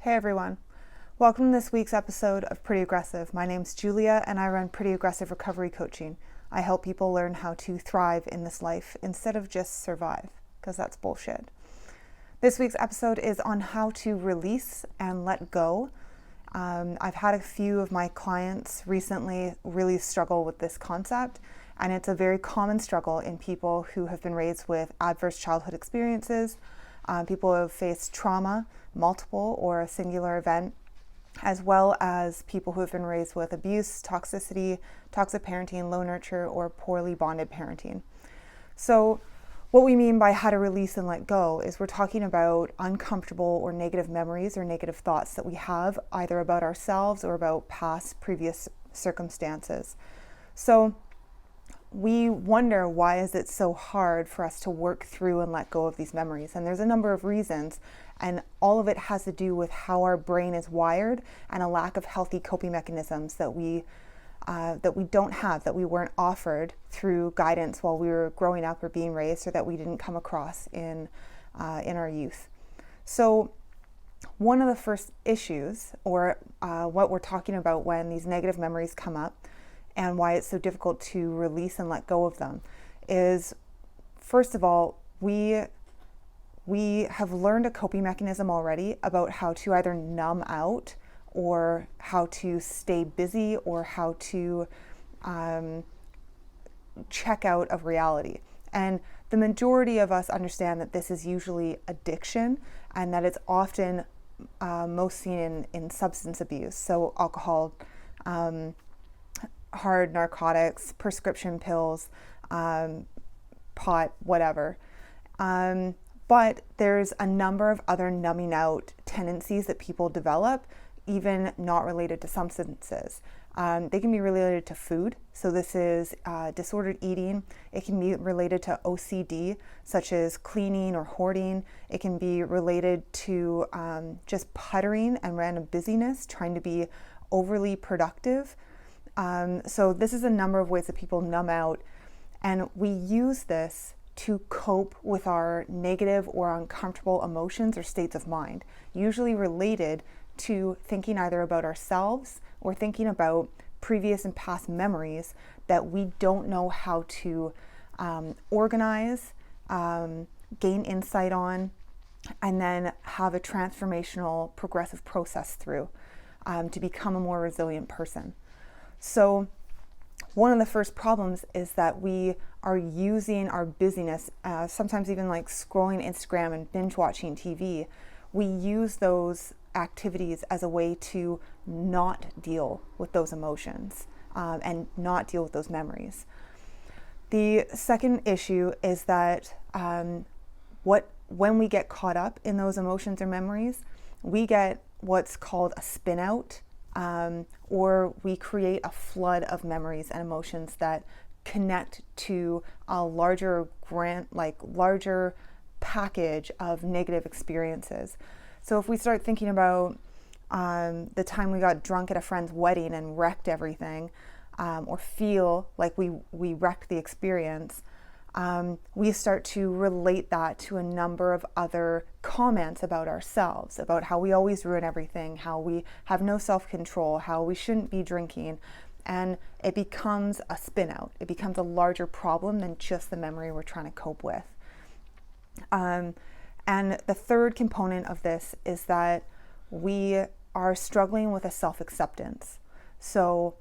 Hey everyone, welcome to this week's episode of Pretty Aggressive. My name's Julia and I run Pretty Aggressive Recovery Coaching. I help people learn how to thrive in this life instead of just survive, because that's bullshit. This week's episode is on how to release and let go. I've had a few of my clients recently really struggle with this concept, and it's a very common struggle in people who have been raised with adverse childhood experiences, people who have faced trauma, multiple or a singular event, as well as people who have been raised with abuse, toxicity, toxic parenting, low nurture, or poorly bonded parenting. So what we mean by how to release and let go is we're talking about uncomfortable or negative memories or negative thoughts that we have either about ourselves or about previous circumstances. So we wonder, why is it so hard for us to work through and let go of these memories? And there's a number of reasons, and all of it has to do with how our brain is wired and a lack of healthy coping mechanisms that we don't have, that we weren't offered through guidance while we were growing up or being raised, or that we didn't come across in our youth. So one of the first issues, or what we're talking about when these negative memories come up and why it's so difficult to release and let go of them, is, first of all, we have learned a coping mechanism already about how to either numb out or how to stay busy or how to check out of reality. And the majority of us understand that this is usually addiction, and that it's often most seen in substance abuse. So alcohol, hard narcotics, prescription pills, pot, whatever. But there's a number of other numbing out tendencies that people develop, even not related to substances. They can be related to food. So this is disordered eating. It can be related to OCD, such as cleaning or hoarding. It can be related to just puttering and random busyness, trying to be overly productive. So this is a number of ways that people numb out, and we use this to cope with our negative or uncomfortable emotions or states of mind, usually related to thinking either about ourselves or thinking about previous and past memories that we don't know how to organize, gain insight on, and then have a transformational progressive process through to become a more resilient person. So one of the first problems is that we are using our busyness, sometimes even like scrolling Instagram and binge watching TV. We use those activities as a way to not deal with those emotions and not deal with those memories. The second issue is that when we get caught up in those emotions or memories, we get what's called a spin out, or we create a flood of memories and emotions that connect to a larger package of negative experiences. So if we start thinking about the time we got drunk at a friend's wedding and wrecked everything, or feel like we wrecked the experience, we start to relate that to a number of other comments about ourselves, about how we always ruin everything, how we have no self-control, how we shouldn't be drinking, and it becomes a spin out. It becomes a larger problem than just the memory we're trying to cope with. And the third component of this is that we are struggling with a self-acceptance. So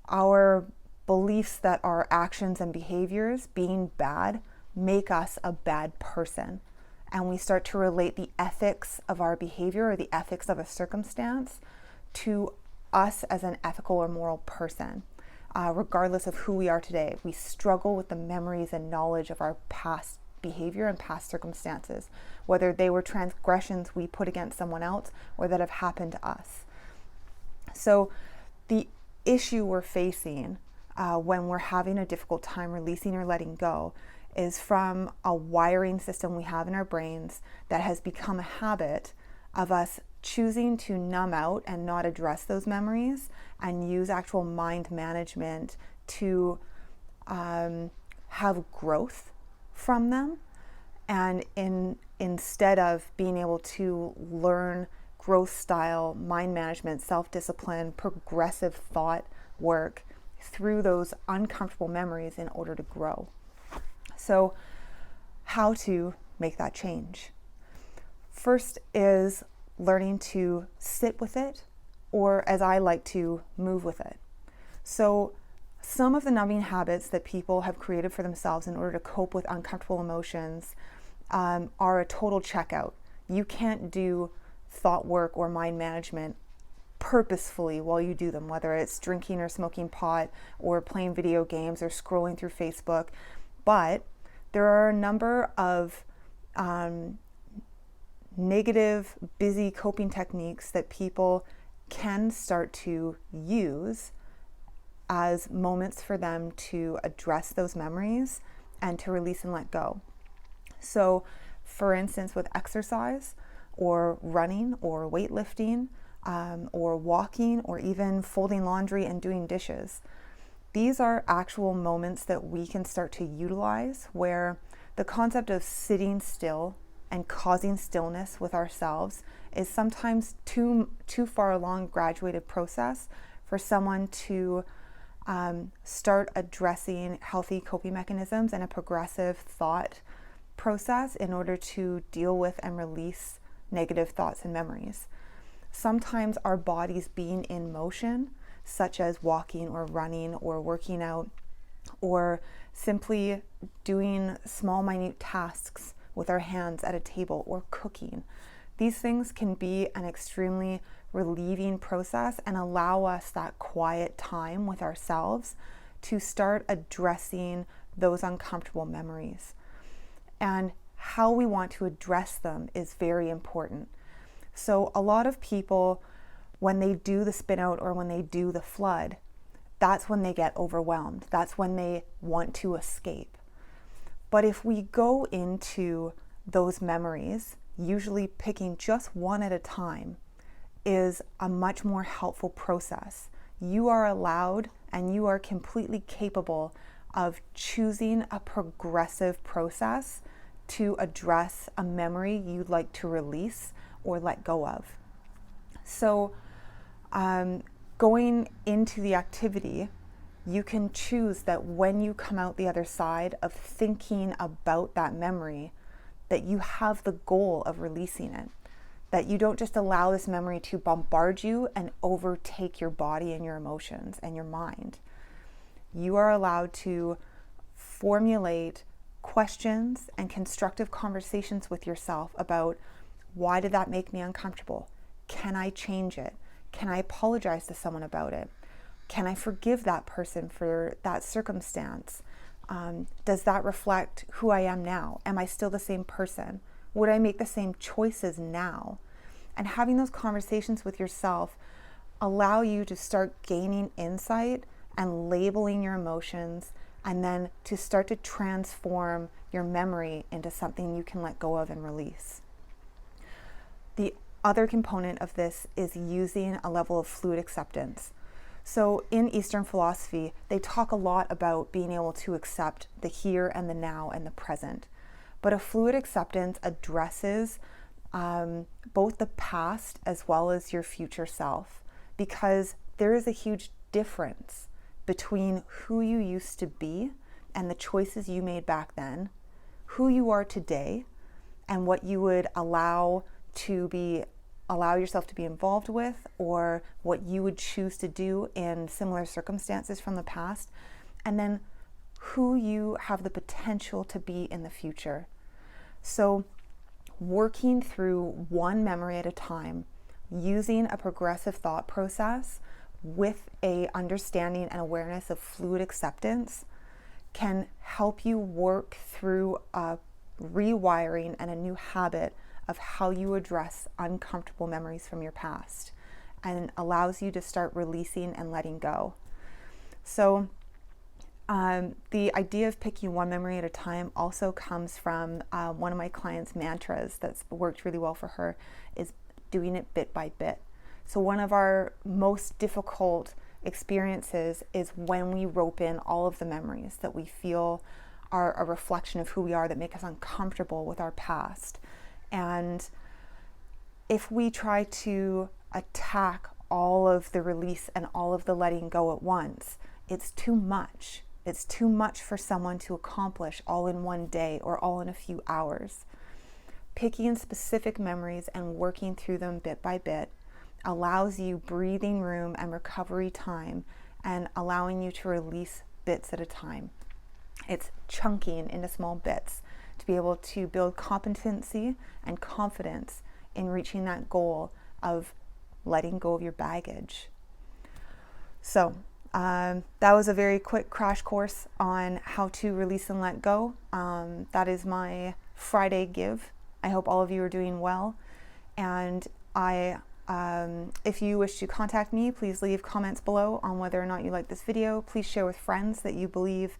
our beliefs that our actions and behaviors being bad make us a bad person. And we start to relate the ethics of our behavior or the ethics of a circumstance to us as an ethical or moral person. Regardless of who we are today, we struggle with the memories and knowledge of our past behavior and past circumstances, whether they were transgressions we put against someone else or that have happened to us. So the issue we're facing when we're having a difficult time releasing or letting go is from a wiring system we have in our brains that has become a habit of us choosing to numb out and not address those memories and use actual mind management to have growth from them, and instead of being able to learn growth style, mind management, self-discipline, progressive thought work through those uncomfortable memories in order to grow. So how to make that change? First is learning to sit with it, or as I like to, move with it. So some of the numbing habits that people have created for themselves in order to cope with uncomfortable emotions are a total checkout. You can't do thought work or mind management purposefully while you do them, whether it's drinking or smoking pot or playing video games or scrolling through Facebook. But there are a number of negative, busy coping techniques that people can start to use as moments for them to address those memories and to release and let go. So, for instance, with exercise or running or weightlifting or walking or even folding laundry and doing dishes, these are actual moments that we can start to utilize where the concept of sitting still and causing stillness with ourselves is sometimes too far along graduated process for someone to start addressing healthy coping mechanisms and a progressive thought process in order to deal with and release negative thoughts and memories. Sometimes our bodies being in motion, such as walking or running or working out, or simply doing small, minute tasks with our hands at a table or cooking. These things can be an extremely relieving process and allow us that quiet time with ourselves to start addressing those uncomfortable memories. And how we want to address them is very important. So a lot of people, when they do the spin out or when they do the flood, that's when they get overwhelmed. That's when they want to escape. But if we go into those memories, usually picking just one at a time, is a much more helpful process. You are allowed and you are completely capable of choosing a progressive process to address a memory you'd like to release or let go of. So going into the activity, you can choose that when you come out the other side of thinking about that memory, that you have the goal of releasing it. That you don't just allow this memory to bombard you and overtake your body and your emotions and your mind. You are allowed to formulate questions and constructive conversations with yourself about, why did that make me uncomfortable? Can I change it? Can I apologize to someone about it? Can I forgive that person for that circumstance? Does that reflect who I am now? Am I still the same person? Would I make the same choices now? And having those conversations with yourself allow you to start gaining insight and labeling your emotions, and then to start to transform your memory into something you can let go of and release. The other component of this is using a level of fluid acceptance. So in Eastern philosophy, they talk a lot about being able to accept the here and the now and the present. But a fluid acceptance addresses both the past as well as your future self, because there is a huge difference between who you used to be and the choices you made back then, who you are today, and what you would allow yourself to be involved with, or what you would choose to do in similar circumstances from the past, and then who you have the potential to be in the future. So working through one memory at a time, using a progressive thought process with a understanding and awareness of fluid acceptance, can help you work through a rewiring and a new habit of how you address uncomfortable memories from your past, and allows you to start releasing and letting go. So the idea of picking one memory at a time also comes from one of my clients' mantras that's worked really well for her, is doing it bit by bit. So one of our most difficult experiences is when we rope in all of the memories that we feel are a reflection of who we are, that make us uncomfortable with our past. And if we try to attack all of the release and all of the letting go at once, it's too much. It's too much for someone to accomplish all in one day or all in a few hours. Picking specific memories and working through them bit by bit allows you breathing room and recovery time, and allowing you to release bits at a time. It's chunking into small bits to be able to build competency and confidence in reaching that goal of letting go of your baggage. So that was a very quick crash course on how to release and let go. That is my Friday give. I hope all of you are doing well. And if you wish to contact me, please leave comments below on whether or not you like this video. Please share with friends that you believe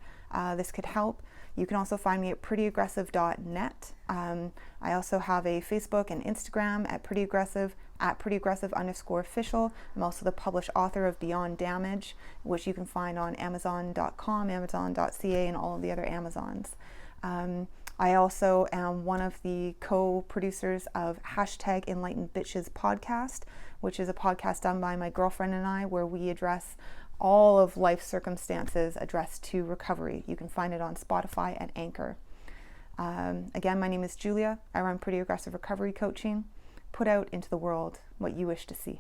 this could help. You can also find me at prettyaggressive.net. I also have a Facebook and Instagram at prettyaggressive_official. I'm also the published author of Beyond Damage, which you can find on Amazon.com, Amazon.ca, and all of the other Amazons. I also am one of the co-producers of #EnlightenedBitches podcast, which is a podcast done by my girlfriend and I, where we address all of life circumstances addressed to recovery. You can find it on Spotify and Anchor. Again, my name is Julia. I run Pretty Aggressive Recovery Coaching. Put out into the world what you wish to see.